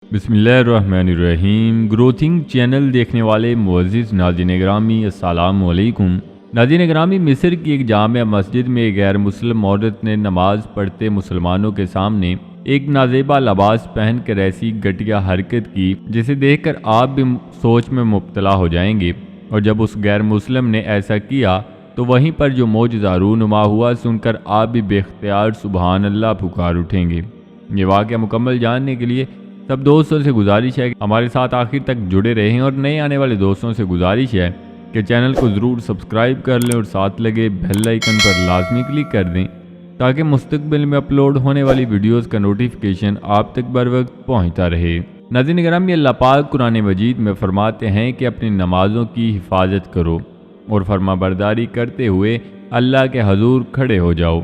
बिस्मिल्लाहिर्रहमानिर्रहीम। ग्रोथिंग चैनल देखने वाले मुअज़्ज़िज़ नाज़रीन ग्रामी, अस्सलामु अलैकुम। नाज़रीन ग्रामी, मिस्र की एक जामिया मस्जिद में एक गैर मुस्लिम औरत ने नमाज पढ़ते मुसलमानों के सामने एक नाजेबा लिबास पहन कर ऐसी घटिया हरकत की जिसे देखकर आप भी सोच में मुब्तला हो जाएंगे। और जब उस गैर मुस्लिम ने ऐसा किया तो वहीं पर जो मौजज़ा रूनुमा हुआ सुनकर आप भी बेख्तियार सुबहान अल्लाह पुकार उठेंगे। ये वाक़या मुकम्मल जानने के लिए सब दोस्तों से गुजारिश है कि हमारे साथ आखिर तक जुड़े रहें, और नए आने वाले दोस्तों से गुजारिश है कि चैनल को ज़रूर सब्सक्राइब कर लें और साथ लगे बेल आइकन पर लाजमी क्लिक कर दें ताकि मुस्तकबिल में अपलोड होने वाली वीडियोस का नोटिफिकेशन आप तक बर वक्त पहुँचता रहे। नाज़रीन किरामी, अल्लाह पाक कुरान मजीद में फरमाते हैं कि अपनी नमाज़ों की हिफाजत करो और फरमाबरदारी करते हुए अल्लाह के हजूर खड़े हो जाओ।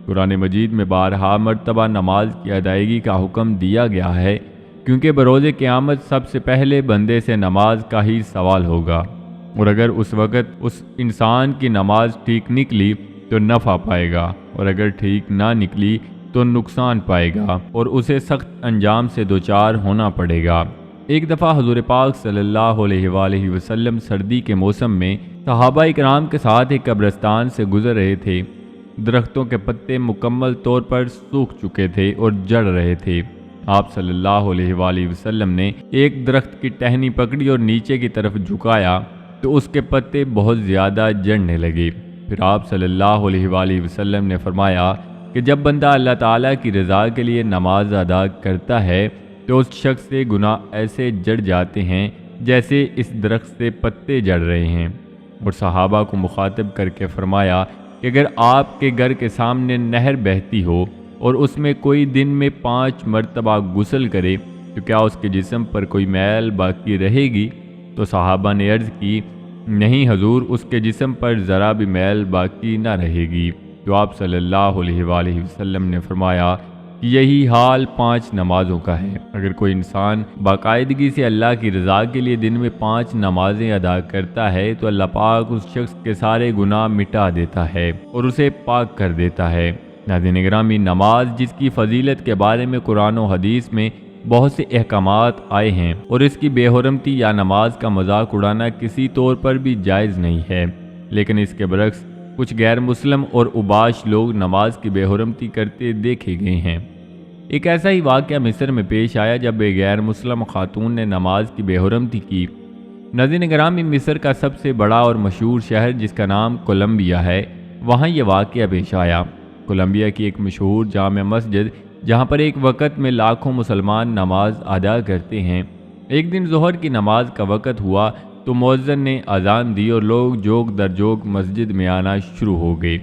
कुरान मजीद में बारहा मरतबा नमाज की अदायगी का हुक्म दिया गया है, क्योंकि बरोज़े क़यामत सबसे पहले बंदे से नमाज का ही सवाल होगा, और अगर उस वक़्त उस इंसान की नमाज ठीक निकली तो नफ़ा पाएगा, और अगर ठीक ना निकली तो नुकसान पाएगा और उसे सख्त अंजाम से दोचार होना पड़ेगा। एक दफ़ा हुज़ूर पाक सल्लल्लाहु अलैहि वसल्लम सर्दी के मौसम में सहाबा इकराम के साथ एक कब्रिस्तान से गुज़र रहे थे। दरख्तों के पत्ते मुकम्मल तौर पर सूख चुके थे और जड़ रहे थे। आप सल्लल्लाहु अलैहि वसल्लम ने एक दरख्त की टहनी पकड़ी और नीचे की तरफ झुकाया तो उसके पत्ते बहुत ज़्यादा जड़ने लगे। फिर आप सल्लल्लाहु अलैहि वसल्लम ने फरमाया कि जब बंदा अल्लाह ताला की रज़ा के लिए नमाज अदा करता है तो उस शख्स से गुनाह ऐसे जड़ जाते हैं जैसे इस दरख्त से पत्ते जड़ रहे हैं। और सहाबा को मुखातिब करके फरमाया कि अगर आपके घर के सामने नहर बहती हो और उसमें कोई दिन में 5 मरतबा गुस्ल करे तो क्या उसके जिस्म पर कोई मैल बाकी रहेगी? तो सहाबा ने अर्ज़ की, नहीं हजूर, उसके जिस्म पर ज़रा भी मैल बाकी ना रहेगी। तो आप सल्लल्लाहु अलैहि वसल्लम ने फरमाया कि यही हाल 5 नमाज़ों का है। अगर कोई इंसान बाकायदगी से अल्लाह की रज़ा के लिए दिन में 5 नमाज़ें अदा करता है तो अल्लाह पाक उस शख्स के सारे गुनाह मिटा देता है और उसे पाक कर देता है। नाज़रीन गिरामी, नमाज जिसकी फ़जीलत के बारे में कुरान और हदीस में बहुत से अहकामात आए हैं और इसकी बेहुरमती या नमाज का मजाक उड़ाना किसी तौर पर भी जायज़ नहीं है, लेकिन इसके बरक्स कुछ गैर मुस्लिम और उबाश लोग नमाज की बेहुरमती करते देखे गए हैं। एक ऐसा ही वाक़या मिस्र में पेश आया जब एक गैर मुस्लिम खातून ने नमाज की बेहुरमती की। नाज़रीन गिरामी, मिस्र का सबसे बड़ा और मशहूर शहर जिसका नाम कोलंबिया है, वहाँ ये वाक़या पेश आया। कोलंबिया की एक मशहूर जामिया मस्जिद जहाँ पर एक वक़्त में लाखों मुसलमान नमाज अदा करते हैं, एक दिन ज़ोहर की नमाज का वक़्त हुआ तो मुअज्जिन ने अजान दी और लोग जोग दर जोग मस्जिद में आना शुरू हो गए।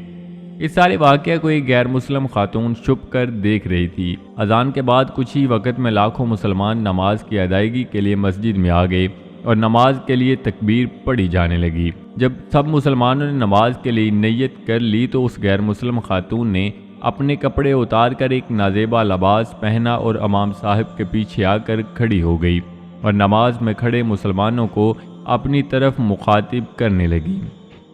इस सारे वाक़या को एक गैर मुस्लिम खातून छुप कर देख रही थी। अजान के बाद कुछ ही वक़्त में लाखों मुसलमान नमाज की अदायगी के लिए मस्जिद में आ गए और नमाज के लिए तकबीर पढ़ी जाने लगी। जब सब मुसलमानों ने नमाज के लिए नियत कर ली तो उस गैर मुस्लिम खातून ने अपने कपड़े उतार कर एक नाजेबा लिबास पहना और इमाम साहब के पीछे आकर खड़ी हो गई और नमाज में खड़े मुसलमानों को अपनी तरफ मुखातिब करने लगी,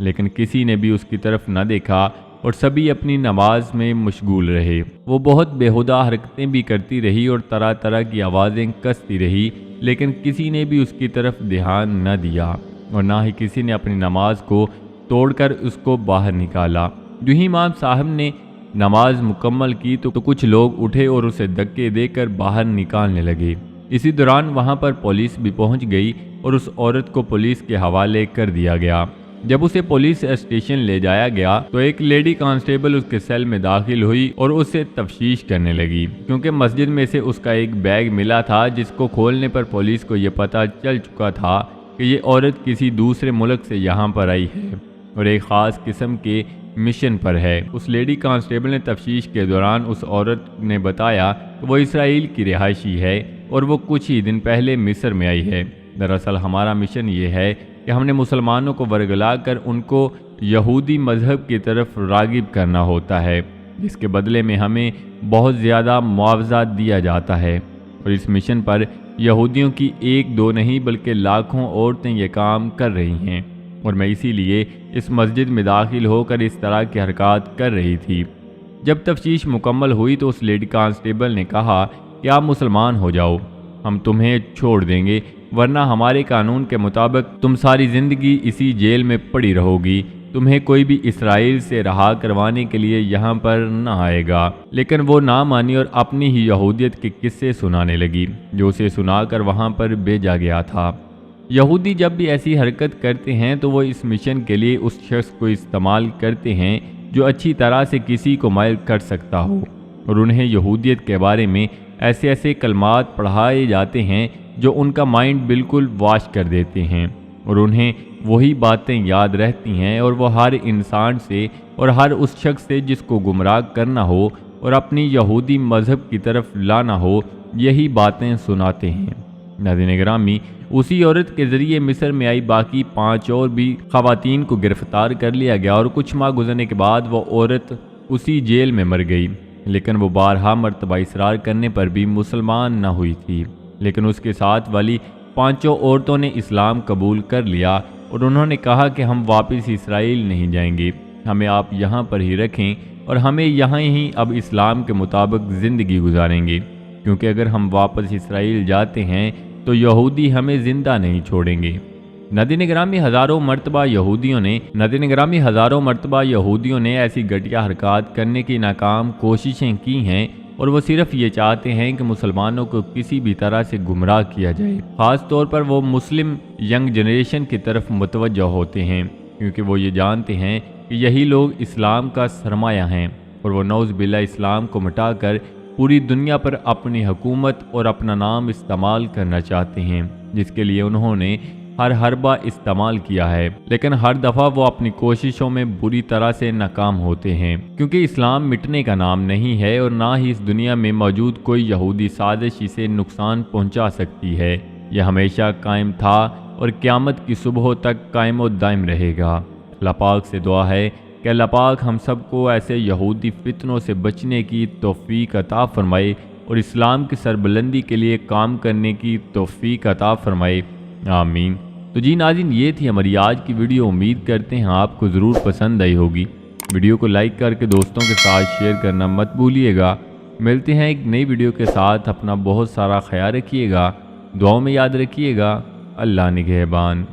लेकिन किसी ने भी उसकी तरफ न देखा और सभी अपनी नमाज में मशगूल रहे। वो बहुत बेहुदा हरकतें भी करती रही और तरह तरह की आवाज़ें कसती रही, लेकिन किसी ने भी उसकी तरफ ध्यान न दिया और ना ही किसी ने अपनी नमाज को तोड़कर उसको बाहर निकाला। जो ही इमाम साहब ने नमाज मुकम्मल की तो कुछ लोग उठे और उसे धक्के देकर बाहर निकालने लगे। इसी दौरान वहां पर पुलिस भी पहुंच गई और उस औरत को पुलिस के हवाले कर दिया गया। जब उसे पुलिस स्टेशन ले जाया गया तो एक लेडी कांस्टेबल उसके सेल में दाखिल हुई और उससे तफ्तीश करने लगी, क्योंकि मस्जिद में से उसका एक बैग मिला था जिसको खोलने पर पुलिस को यह पता चल चुका था कि ये औरत किसी दूसरे मुल्क से यहाँ पर आई है और एक ख़ास किस्म के मिशन पर है। उस लेडी कांस्टेबल ने तफ्तीश के दौरान उस औरत ने बताया कि वो इसराइल की रिहायशी है और वो कुछ ही दिन पहले मिस्र में आई है। दरअसल हमारा मिशन ये है कि हमने मुसलमानों को वरगला कर उनको यहूदी मज़हब की तरफ रागिब करना होता है, जिसके बदले में हमें बहुत ज़्यादा मुआवजा दिया जाता है। और इस मिशन पर यहूदियों की एक दो नहीं बल्कि लाखों औरतें ये काम कर रही हैं और मैं इसीलिए इस मस्जिद में दाखिल होकर इस तरह की हरकत कर रही थी। जब तफ्तीश मुकम्मल हुई तो उस लेडी कांस्टेबल ने कहा कि आप मुसलमान हो जाओ। ہم تمہیں چھوڑ دیں گے، ورنہ ہمارے قانون کے مطابق تم ساری زندگی اسی جیل میں پڑی رہو گی، تمہیں کوئی بھی اسرائیل سے رہا کروانے کے لیے یہاں پر نہ آئے گا۔ لیکن وہ نہ مانی اور اپنی ہی یہودیت کے قصے سنانے لگی جو اسے سنا کر وہاں پر بھیجا گیا تھا۔ یہودی جب بھی ایسی حرکت کرتے ہیں تو وہ اس مشن کے لیے اس شخص کو استعمال کرتے ہیں جو اچھی طرح سے کسی کو مائل کر سکتا ہو، اور انہیں یہودیت کے بارے میں ایسے کلمات پڑھائے جاتے ہیں جو ان کا مائنڈ بالکل واش کر دیتے ہیں، اور انہیں وہی باتیں یاد رہتی ہیں، اور وہ ہر انسان سے اور ہر اس شخص سے جس کو گمراہ کرنا ہو اور اپنی یہودی مذہب کی طرف لانا ہو یہی باتیں سناتے ہیں۔ ناظرین گرامی، اسی عورت کے ذریعے مصر میں آئی باقی 5 اور بھی خواتین کو گرفتار کر لیا گیا، اور کچھ ماہ گزرنے کے بعد وہ عورت اسی جیل میں مر گئی، لیکن وہ بارہا مرتبہ اصرار کرنے پر بھی مسلمان نہ ہوئی تھی۔ لیکن اس کے ساتھ والی 5 عورتوں نے اسلام قبول کر لیا، اور انہوں نے کہا کہ ہم واپس اسرائیل نہیں جائیں گے، ہمیں آپ یہاں پر ہی رکھیں اور ہمیں یہاں ہی اب اسلام کے مطابق زندگی گزاریں گے، کیونکہ اگر ہم واپس اسرائیل جاتے ہیں تو یہودی ہمیں زندہ نہیں چھوڑیں گے۔ ناظرین گرامی، ہزاروں مرتبہ یہودیوں نے ایسی گھٹیا حرکات کرنے کی ناکام کوششیں کی ہیں، اور وہ صرف یہ چاہتے ہیں کہ مسلمانوں کو کسی بھی طرح سے گمراہ کیا جائے۔ خاص طور پر وہ مسلم ینگ جنریشن کی طرف متوجہ ہوتے ہیں، کیونکہ وہ یہ جانتے ہیں کہ یہی لوگ اسلام کا سرمایہ ہیں، اور وہ نعوذ باللہ اسلام کو مٹا کر پوری دنیا پر اپنی حکومت اور اپنا نام استعمال کرنا چاہتے ہیں، جس کے لیے انہوں نے ہر حربہ استعمال کیا ہے، لیکن ہر دفعہ وہ اپنی کوششوں میں بری طرح سے ناکام ہوتے ہیں، کیونکہ اسلام مٹنے کا نام نہیں ہے، اور نہ ہی اس دنیا میں موجود کوئی یہودی سازش اسے نقصان پہنچا سکتی ہے۔ یہ ہمیشہ قائم تھا اور قیامت کی صبح تک قائم و دائم رہے گا۔ اللہ پاک سے دعا ہے کہ اللہ پاک ہم سب کو ایسے یہودی فتنوں سے بچنے کی توفیق عطا فرمائے، اور اسلام کی سربلندی کے لیے کام کرنے کی توفیق عطا فرمائے، آمین۔ تو جی ناظرین، یہ تھی ہماری آج کی ویڈیو، امید کرتے ہیں آپ کو ضرور پسند آئی ہوگی۔ ویڈیو کو لائک کر کے دوستوں کے ساتھ شیئر کرنا مت بھولیے گا۔ ملتے ہیں ایک نئی ویڈیو کے ساتھ، اپنا بہت سارا خیال رکھیے گا، دعاؤں میں یاد رکھیے گا۔ اللہ نگہبان۔